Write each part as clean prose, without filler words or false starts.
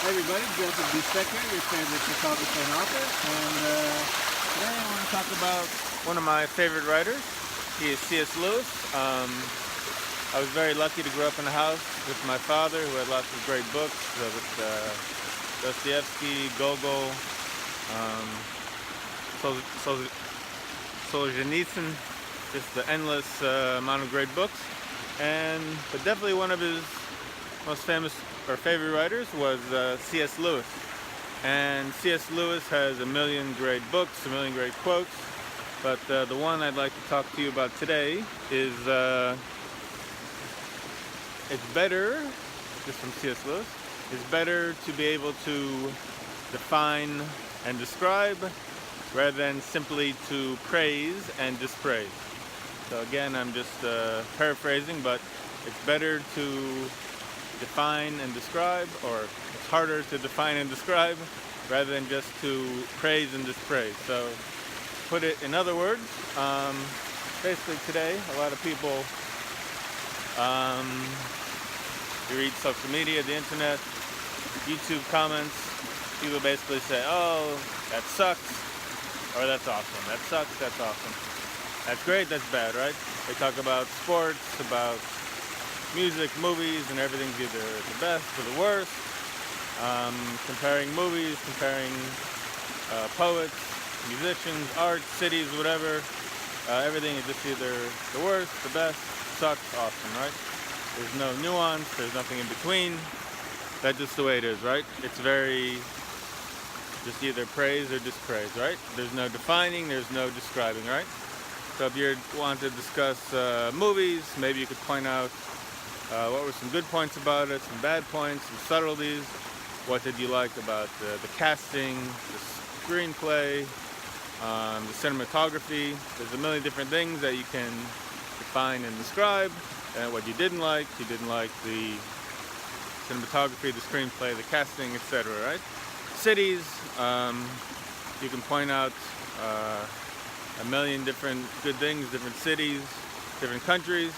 Hey everybody, Joseph B. Stecker, your favorite photographer and author, and today I want to talk about one of my favorite writers. He is C.S. Lewis. I was very lucky to grow up in a house with my father who had lots of great books, with Dostoevsky, Gogol, um, Solzhenitsyn, just the endless amount of great books. But definitely one of his most famous or favorite writers was C.S. Lewis. And C.S. Lewis has a million great books, a million great quotes, but the one I'd like to talk to you about today is it's better, just from C.S. Lewis, it's better to be able to define and describe rather than simply to praise and dispraise. So again, I'm just paraphrasing, but it's better to define and describe, or it's harder to define and describe rather than just to praise and dispraise. So put it in other words, basically today a lot of people, you read social media, the internet, YouTube comments, people basically say, oh, that sucks, or that's awesome. That sucks, that's awesome. That's great, that's bad, right? They talk about sports, about music, movies, and everything's either the best or the worst. Comparing movies, comparing poets, musicians, art, cities, whatever. Everything is just either the worst, the best, sucks, awesome, right? There's no nuance, there's nothing in between. That's just the way it is, right? It's very just either praise or dispraise, right? There's no defining, there's no describing, right? So if you want to discuss movies, maybe you could point out what were some good points about it, some bad points, some subtleties. What did you like about the casting, the screenplay, the cinematography? There's a million different things that you can define and describe. And what you didn't like the cinematography, the screenplay, the casting, etc. Right? Cities, you can point out a million different good things, different cities, different countries,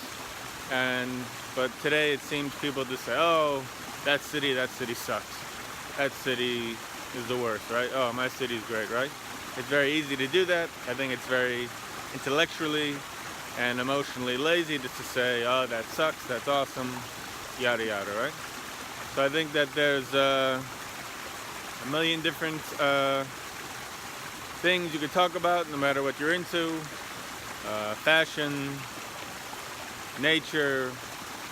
but today it seems people just say, oh, that city sucks. That city is the worst, right? Oh, my city is great, right? It's very easy to do that. I think it's very intellectually and emotionally lazy just to say, oh, that sucks, that's awesome, yada yada, right? So I think that there's a million different things you could talk about no matter what you're into. Fashion, nature,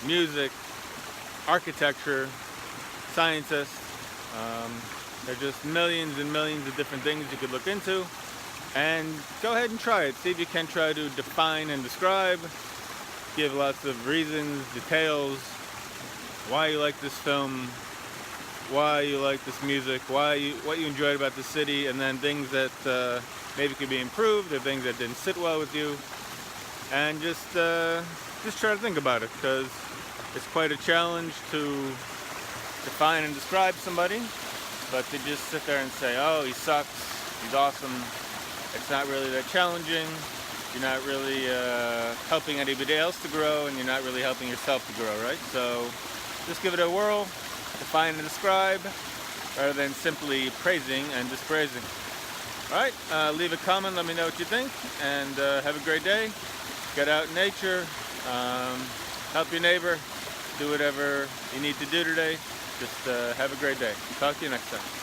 music, architecture, scientists. There are just millions and millions of different things you could look into, and go ahead and try it. See if you can try to define and describe, give lots of reasons, details, why you like this film, why you like this music, what you enjoyed about the city, and then things that maybe could be improved, or things that didn't sit well with you, and just try to think about it, because it's quite a challenge to define and describe somebody, but to just sit there and say, oh, he sucks, he's awesome, it's not really that challenging. You're not really helping anybody else to grow, and you're not really helping yourself to grow, right? So just give it a whirl, define and describe, rather than simply praising and dispraising. All right, leave a comment, let me know what you think, and have a great day. Get out in nature, help your neighbor, do whatever you need to do today. Just have a great day. Talk to you next time.